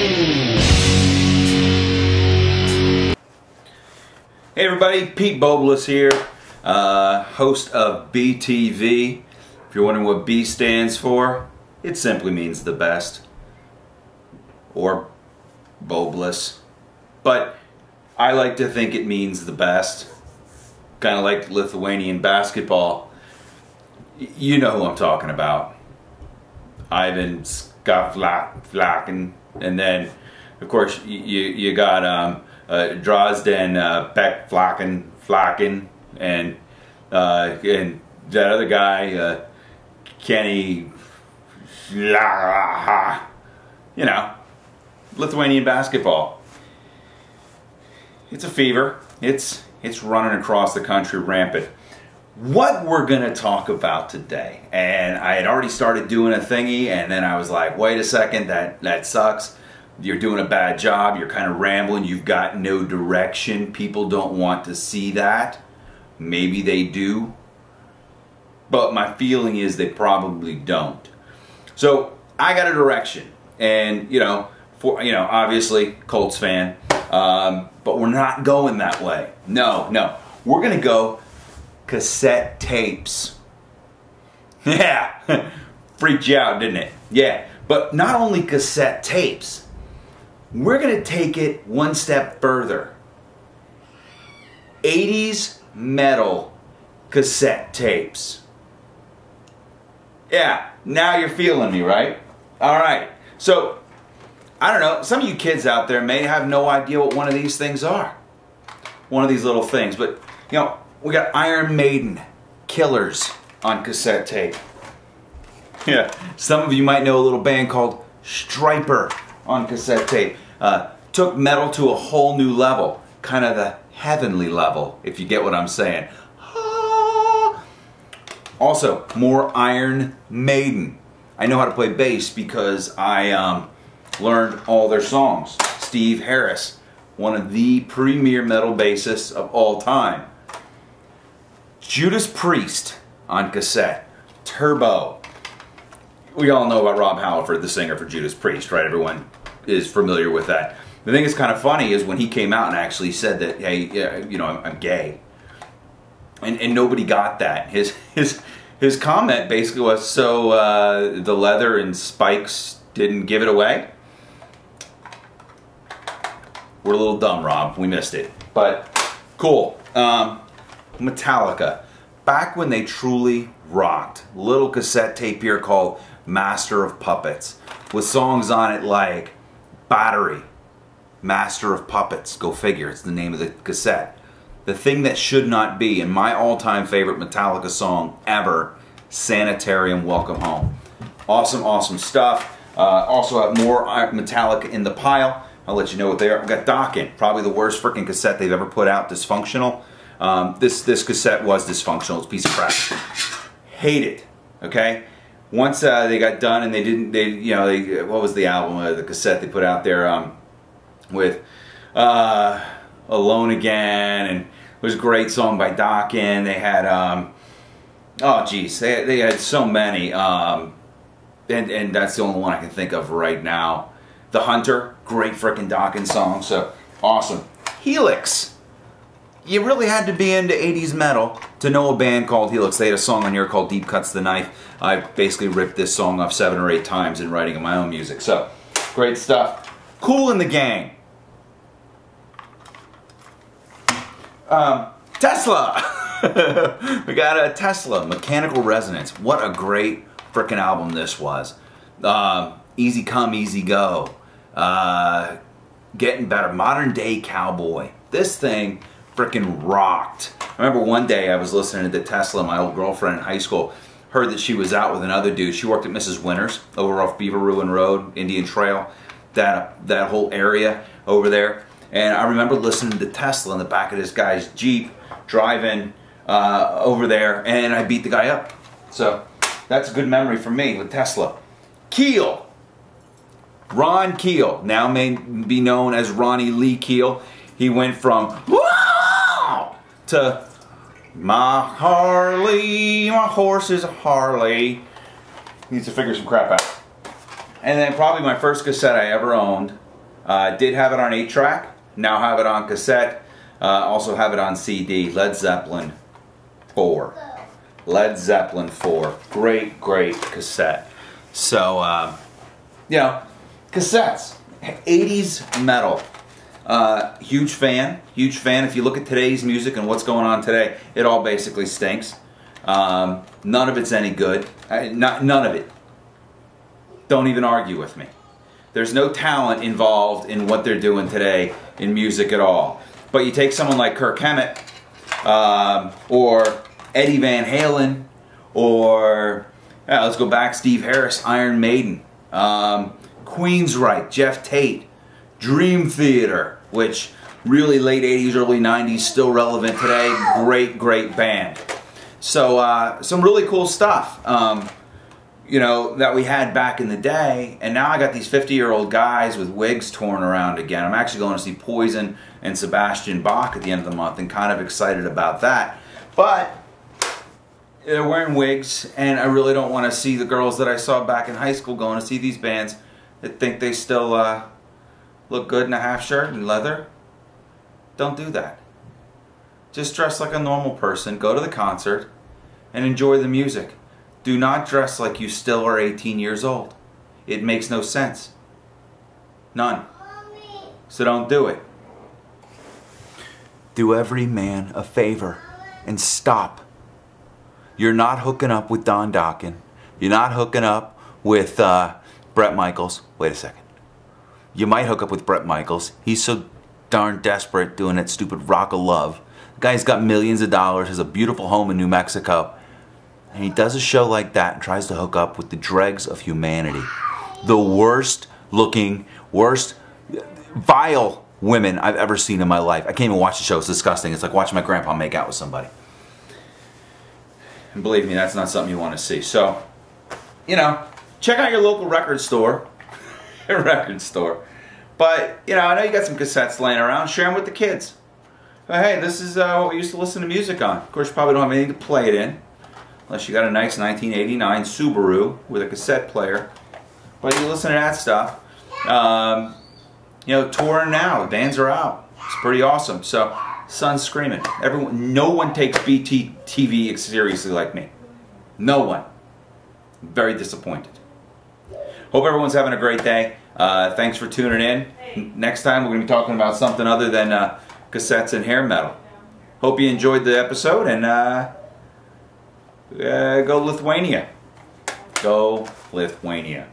Hey everybody, Pete Bowbliss here, host of BTV. If you're wondering what B stands for, it simply means the best, or Bowbliss. But I like to think it means the best, kind of like Lithuanian basketball. You know who I'm talking about. Ivan Skaflaken, and then of course you got Drozden Beck-Flaken, and that other guy, Kenny, you know, Lithuanian basketball. It's a fever. It's running across the country rampant. What we're gonna talk about today, and I had already started doing a thingy, and then I was like, wait a second, that sucks. You're doing a bad job, you're kind of rambling, you've got no direction. People don't want to see that. Maybe they do, but my feeling is they probably don't. So I got a direction, and obviously Colts fan, but we're not going that way. No, we're gonna go cassette tapes. Yeah, freaked you out, didn't it? Yeah, but not only cassette tapes. We're going to take it one step further. 80s metal cassette tapes. Yeah, now you're feeling me, right? Alright, so, I don't know, some of you kids out there may have no idea what one of these things are. One of these little things, but, you know, we got Iron Maiden, Killers on cassette tape. Yeah, some of you might know a little band called Striper on cassette tape. Took metal to a whole new level, kind of the heavenly level, if you get what I'm saying. Also, more Iron Maiden. I know how to play bass because I learned all their songs. Steve Harris, one of the premier metal bassists of all time. Judas Priest on cassette. Turbo. We all know about Rob Halford, the singer for Judas Priest, right? Everyone is familiar with that. The thing that's kind of funny is when he came out and actually said that, hey, you know, I'm gay, and nobody got that. His comment basically was, so the leather and spikes didn't give it away. We're a little dumb, Rob. We missed it, but cool. Metallica, back when they truly rocked. Little cassette tape here called Master of Puppets, with songs on it like Battery, Master of Puppets, go figure, it's the name of the cassette. The Thing That Should Not Be, and my all-time favorite Metallica song ever, Sanitarium, Welcome Home. Awesome, awesome stuff. Also have more Metallica in the pile. I'll let you know what they are. We got Dokken, probably the worst freaking cassette they've ever put out, Dysfunctional. This cassette was dysfunctional, it's a piece of crap. Hate it, okay? Once they got done and what was the album, the cassette they put out there with Alone Again, and it was a great song by Dokken. They had, oh geez, they had so many, and that's the only one I can think of right now. The Hunter, great frickin' Dokken song, so awesome. Helix. You really had to be into 80s metal to know a band called Helix. They had a song on here called Deep Cuts the Knife. I basically ripped this song off 7 or 8 times in writing my own music. So, great stuff. Kool and the Gang. Tesla. We got a Tesla, Mechanical Resonance. What a great frickin' album this was. Easy Come, Easy Go. Getting Better. Modern Day Cowboy. This thing frickin' rocked. I remember one day I was listening to Tesla. My old girlfriend in high school heard that she was out with another dude. She worked at Mrs. Winters over off Beaver Ruin Road, Indian Trail, that whole area over there. And I remember listening to Tesla in the back of this guy's Jeep driving over there, and I beat the guy up. So that's a good memory for me with Tesla. Keel. Ron Keel, now may be known as Ronnie Lee Keel. He went from "Wow" to "My Harley, my horse is a Harley." Needs to figure some crap out. And then probably my first cassette I ever owned Did have it on 8-track, now have it on cassette, also have it on CD. Led Zeppelin 4. Led Zeppelin 4. Great, great cassette. So, you know, cassettes. 80s metal. Huge fan. Huge fan. If you look at today's music and what's going on today, it all basically stinks. None of it's any good. None of it. Don't even argue with me. There's no talent involved in what they're doing today in music at all. But you take someone like Kirk Hammett, or Eddie Van Halen, or let's go back, Steve Harris, Iron Maiden, Queensryche, Jeff Tate, Dream Theater, which really late 80s, early 90s, still relevant today. Great, great band. So some really cool stuff. You know, that we had back in the day, and now I got these 50-year-old guys with wigs torn around again. I'm actually going to see Poison and Sebastian Bach at the end of the month, and kind of excited about that. But they're wearing wigs, and I really don't want to see the girls that I saw back in high school going to see these bands that think they still look good in a half shirt and leather. Don't do that. Just dress like a normal person, go to the concert, and enjoy the music. Do not dress like you still are 18 years old. It makes no sense. None. So don't do it. Do every man a favor and stop. You're not hooking up with Don Dokken. You're not hooking up with Bret Michaels. Wait a second. You might hook up with Bret Michaels. He's so darn desperate doing that stupid Rock of Love. The guy's got millions of dollars, has a beautiful home in New Mexico. And he does a show like that and tries to hook up with the dregs of humanity. The worst looking, worst, vile women I've ever seen in my life. I can't even watch the show. It's disgusting. It's like watching my grandpa make out with somebody. And believe me, that's not something you want to see. So, you know, check out your local record store. Record store. But, you know, I know you got some cassettes laying around. Share them with the kids. But hey, this is what we used to listen to music on. Of course, you probably don't have anything to play it in. Unless you got a nice 1989 Subaru with a cassette player. But you listen to that stuff. You know, touring now. The bands are out. It's pretty awesome. So, son's screaming. No one takes BT TV seriously like me. No one. I'm very disappointed. Hope everyone's having a great day. Thanks for tuning in. Next time we're going to be talking about something other than cassettes and hair metal. Hope you enjoyed the episode, and go Lithuania. Go Lithuania.